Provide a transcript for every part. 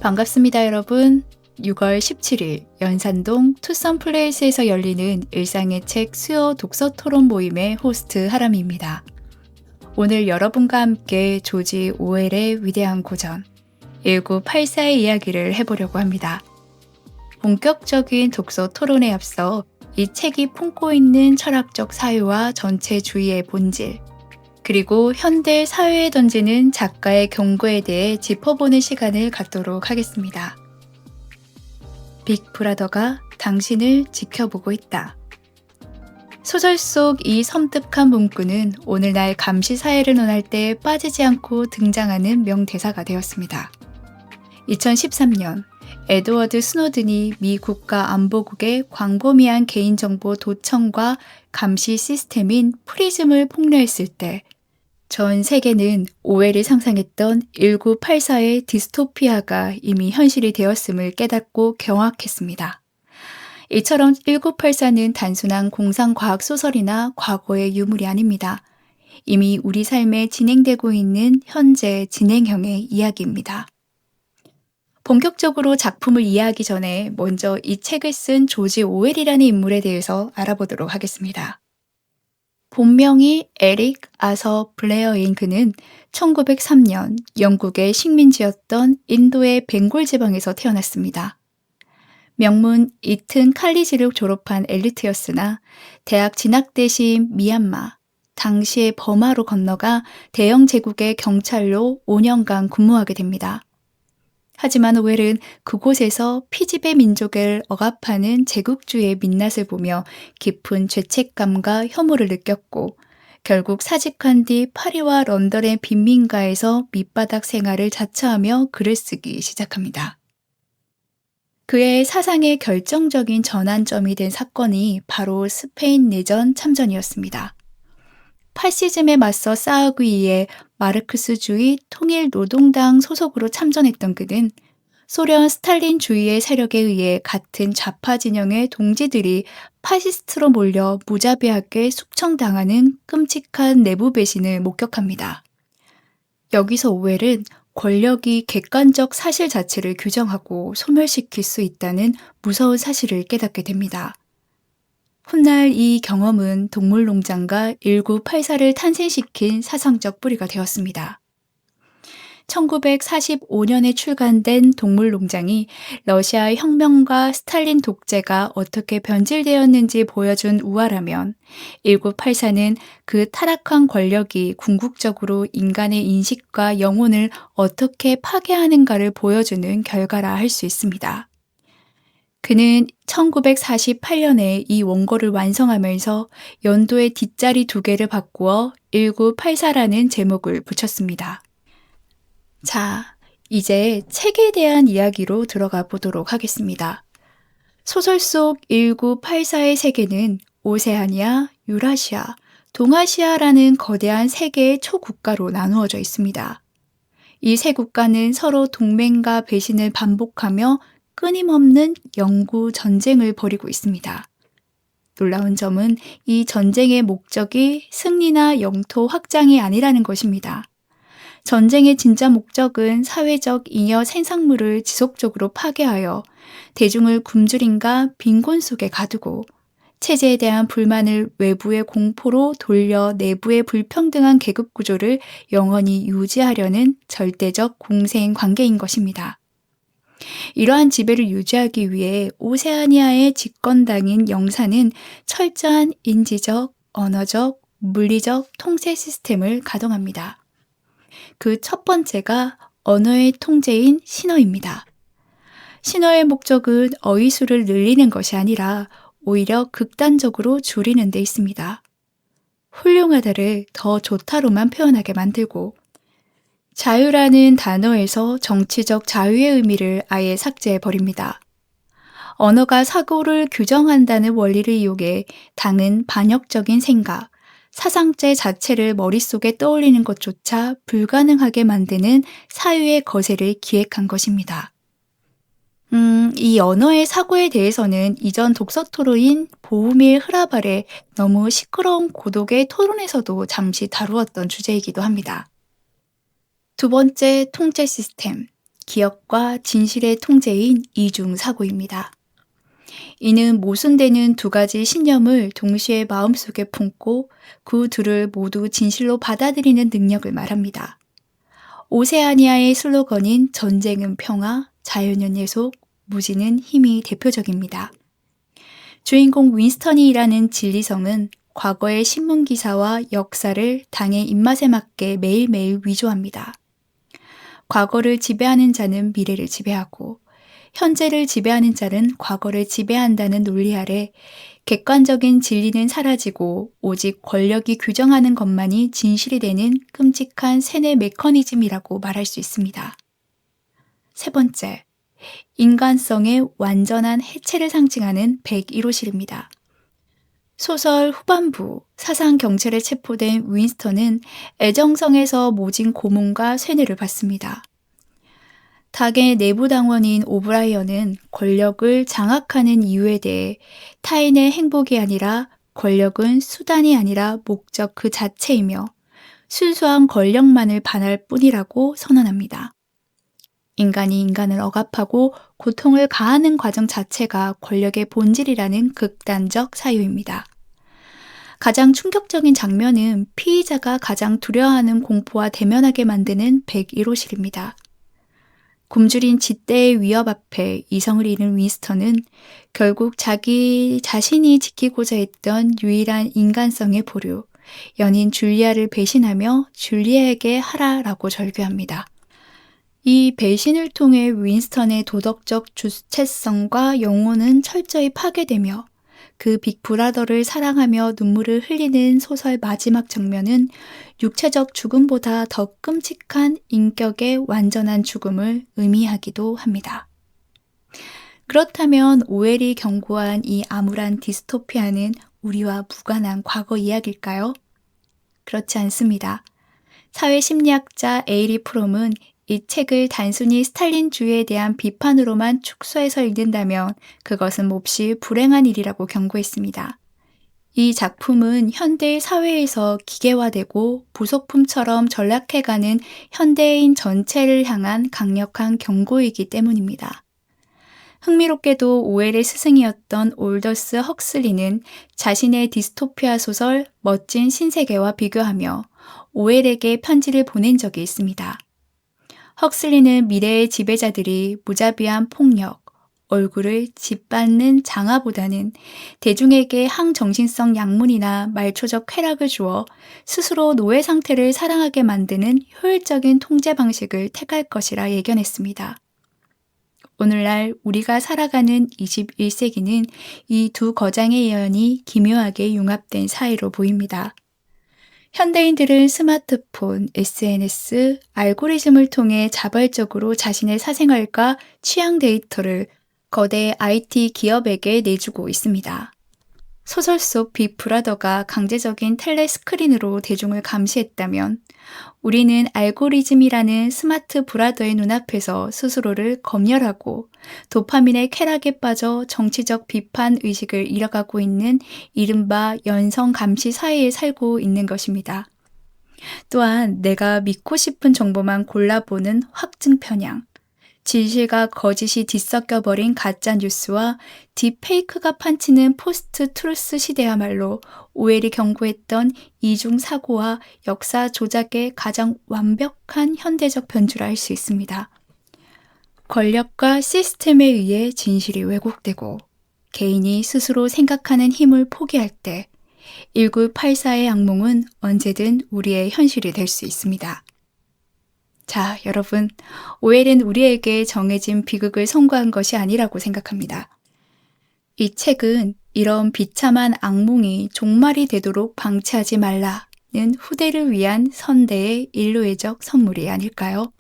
반갑습니다, 여러분. 6월 17일 연산동 투썸 플레이스에서 열리는 일상의 책 수요 독서 토론 모임의 호스트 하람이입니다. 오늘 여러분과 함께 조지 오웰의 위대한 고전 1984의 이야기를 해보려고 합니다. 본격적인 독서 토론에 앞서 이 책이 품고 있는 철학적 사유와 전체주의의 본질, 그리고 현대 사회에 던지는 작가의 경고에 대해 짚어보는 시간을 갖도록 하겠습니다. 빅브라더가 당신을 지켜보고 있다. 소설 속 이 섬뜩한 문구는 오늘날 감시 사회를 논할 때 빠지지 않고 등장하는 명대사가 되었습니다. 2013년 에드워드 스노든이 미 국가안보국의 광범위한 개인정보 도청과 감시 시스템인 프리즘을 폭로했을 때 전 세계는 오웰이 상상했던 1984의 디스토피아가 이미 현실이 되었음을 깨닫고 경악했습니다. 이처럼 1984는 단순한 공상과학 소설이나 과거의 유물이 아닙니다. 이미 우리 삶에 진행되고 있는 현재 진행형의 이야기입니다. 본격적으로 작품을 이해하기 전에 먼저 이 책을 쓴 조지 오웰이라는 인물에 대해서 알아보도록 하겠습니다. 본명이 에릭 아서 블레어인 그는 1903년 영국의 식민지였던 인도의 벵골 지방에서 태어났습니다. 명문 이튼 칼리지를 졸업한 엘리트였으나 대학 진학 대신 미얀마, 당시의 버마로 건너가 대영 제국의 경찰로 5년간 근무하게 됩니다. 하지만 오웰은 그곳에서 피지배 민족을 억압하는 제국주의의 민낯을 보며 깊은 죄책감과 혐오를 느꼈고 결국 사직한 뒤 파리와 런던의 빈민가에서 밑바닥 생활을 자처하며 글을 쓰기 시작합니다. 그의 사상의 결정적인 전환점이 된 사건이 바로 스페인 내전 참전이었습니다. 파시즘에 맞서 싸우기 위해 마르크스주의 통일노동당 소속으로 참전했던 그는 소련 스탈린주의의 세력에 의해 같은 좌파 진영의 동지들이 파시스트로 몰려 무자비하게 숙청당하는 끔찍한 내부 배신을 목격합니다. 여기서 오웰은 권력이 객관적 사실 자체를 규정하고 소멸시킬 수 있다는 무서운 사실을 깨닫게 됩니다. 훗날 이 경험은 동물농장과 1984를 탄생시킨 사상적 뿌리가 되었습니다. 1945년에 출간된 동물농장이 러시아 혁명과 스탈린 독재가 어떻게 변질되었는지 보여준 우화라면 1984는 그 타락한 권력이 궁극적으로 인간의 인식과 영혼을 어떻게 파괴하는가를 보여주는 결과라 할 수 있습니다. 그는 1948년에 이 원고를 완성하면서 연도의 뒷자리 2개를 바꾸어 1984라는 제목을 붙였습니다. 자, 이제 책에 대한 이야기로 들어가 보도록 하겠습니다. 소설 속 1984의 세계는 오세아니아, 유라시아, 동아시아라는 거대한 세 개의 초국가로 나누어져 있습니다. 이 세 국가는 서로 동맹과 배신을 반복하며 끊임없는 영구 전쟁을 벌이고 있습니다. 놀라운 점은 이 전쟁의 목적이 승리나 영토 확장이 아니라는 것입니다. 전쟁의 진짜 목적은 사회적 잉여 생산물을 지속적으로 파괴하여 대중을 굶주림과 빈곤 속에 가두고 체제에 대한 불만을 외부의 공포로 돌려 내부의 불평등한 계급 구조를 영원히 유지하려는 절대적 공생 관계인 것입니다. 이러한 지배를 유지하기 위해 오세아니아의 집권당인 영사는 철저한 인지적, 언어적, 물리적 통제 시스템을 가동합니다. 그 첫 번째가 언어의 통제인 신어입니다. 신어의 목적은 어휘수를 늘리는 것이 아니라 오히려 극단적으로 줄이는 데 있습니다. 훌륭하다를 더 좋다로만 표현하게 만들고 자유라는 단어에서 정치적 자유의 의미를 아예 삭제해버립니다. 언어가 사고를 규정한다는 원리를 이용해 당은 반역적인 생각, 사상체 자체를 머릿속에 떠올리는 것조차 불가능하게 만드는 사유의 거세를 기획한 것입니다. 이 언어의 사고에 대해서는 이전 독서 토론인 보우밀 흐라발의 너무 시끄러운 고독의 토론에서도 잠시 다루었던 주제이기도 합니다. 두 번째 통제 시스템, 기억과 진실의 통제인 이중사고입니다. 이는 모순되는 두 가지 신념을 동시에 마음속에 품고 그 둘을 모두 진실로 받아들이는 능력을 말합니다. 오세아니아의 슬로건인 전쟁은 평화, 자유는 예속, 무지는 힘이 대표적입니다. 주인공 윈스턴이 일하는 진리성은 과거의 신문기사와 역사를 당의 입맛에 맞게 매일매일 위조합니다. 과거를 지배하는 자는 미래를 지배하고 현재를 지배하는 자는 과거를 지배한다는 논리 아래 객관적인 진리는 사라지고 오직 권력이 규정하는 것만이 진실이 되는 끔찍한 세뇌 메커니즘이라고 말할 수 있습니다. 세 번째, 인간성의 완전한 해체를 상징하는 101호실입니다. 소설 후반부 사상 경찰에 체포된 윈스턴은 애정성에서 모진 고문과 쇠뇌를 받습니다. 닭의 내부 당원인 오브라이언은 권력을 장악하는 이유에 대해 타인의 행복이 아니라 권력은 수단이 아니라 목적 그 자체이며 순수한 권력만을 반할 뿐이라고 선언합니다. 인간이 인간을 억압하고 고통을 가하는 과정 자체가 권력의 본질이라는 극단적 사유입니다. 가장 충격적인 장면은 피의자가 가장 두려워하는 공포와 대면하게 만드는 101호실입니다. 굶주린 짖대의 위협 앞에 이성을 잃은 윈스턴은 결국 자기 자신이 지키고자 했던 유일한 인간성의 보류, 연인 줄리아를 배신하며 줄리아에게 하라라고 절규합니다. 이 배신을 통해 윈스턴의 도덕적 주체성과 영혼은 철저히 파괴되며 그 빅브라더를 사랑하며 눈물을 흘리는 소설 마지막 장면은 육체적 죽음보다 더 끔찍한 인격의 완전한 죽음을 의미하기도 합니다. 그렇다면 오웰이 경고한 이 암울한 디스토피아는 우리와 무관한 과거 이야기일까요? 그렇지 않습니다. 사회심리학자 에이리 프롬은 이 책을 단순히 스탈린주의에 대한 비판으로만 축소해서 읽는다면 그것은 몹시 불행한 일이라고 경고했습니다. 이 작품은 현대의 사회에서 기계화되고 부속품처럼 전락해가는 현대인 전체를 향한 강력한 경고이기 때문입니다. 흥미롭게도 오웰의 스승이었던 올더스 헉슬리는 자신의 디스토피아 소설 멋진 신세계와 비교하며 오웰에게 편지를 보낸 적이 있습니다. 헉슬리는 미래의 지배자들이 무자비한 폭력, 얼굴을 짓밟는 장화보다는 대중에게 항정신성 약물이나 말초적 쾌락을 주어 스스로 노예 상태를 사랑하게 만드는 효율적인 통제 방식을 택할 것이라 예견했습니다. 오늘날 우리가 살아가는 21세기는 이 두 거장의 예언이 기묘하게 융합된 사회로 보입니다. 현대인들은 스마트폰, SNS, 알고리즘을 통해 자발적으로 자신의 사생활과 취향 데이터를 거대 IT 기업에게 내주고 있습니다. 소설 속 빅브라더가 강제적인 텔레스크린으로 대중을 감시했다면 우리는 알고리즘이라는 스마트 브라더의 눈앞에서 스스로를 검열하고 도파민의 쾌락에 빠져 정치적 비판 의식을 잃어가고 있는 이른바 연성 감시 사회에 살고 있는 것입니다. 또한 내가 믿고 싶은 정보만 골라보는 확증 편향, 진실과 거짓이 뒤섞여버린 가짜 뉴스와 딥페이크가 판치는 포스트 트루스 시대야말로 오웰이 경고했던 이중 사고와 역사 조작의 가장 완벽한 현대적 변주라 할 수 있습니다. 권력과 시스템에 의해 진실이 왜곡되고 개인이 스스로 생각하는 힘을 포기할 때 1984의 악몽은 언제든 우리의 현실이 될 수 있습니다. 자, 여러분, 오웰은 우리에게 정해진 비극을 선고한 것이 아니라고 생각합니다. 이 책은 이런 비참한 악몽이 종말이 되도록 방치하지 말라는 후대를 위한 선대의 인류애적 선물이 아닐까요?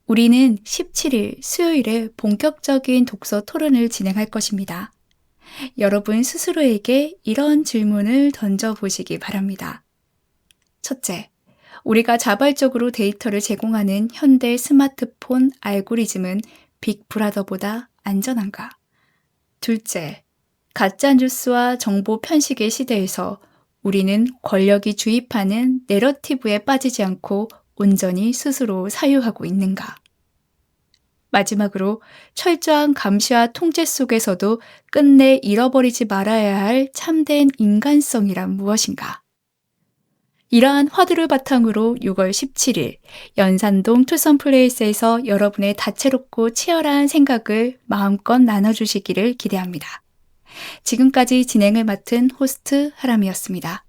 우리는 17일 수요일에 본격적인 독서 토론을 진행할 것입니다. 여러분 스스로에게 이런 질문을 던져보시기 바랍니다. 첫째, 우리가 자발적으로 데이터를 제공하는 현대 스마트폰 알고리즘은 빅브라더보다 안전한가? 둘째, 가짜뉴스와 정보 편식의 시대에서 우리는 권력이 주입하는 내러티브에 빠지지 않고 온전히 스스로 사유하고 있는가? 마지막으로 철저한 감시와 통제 속에서도 끝내 잃어버리지 말아야 할 참된 인간성이란 무엇인가? 이러한 화두를 바탕으로 6월 17일 연산동 투썸플레이스에서 여러분의 다채롭고 치열한 생각을 마음껏 나눠주시기를 기대합니다. 지금까지 진행을 맡은 호스트 하람이었습니다.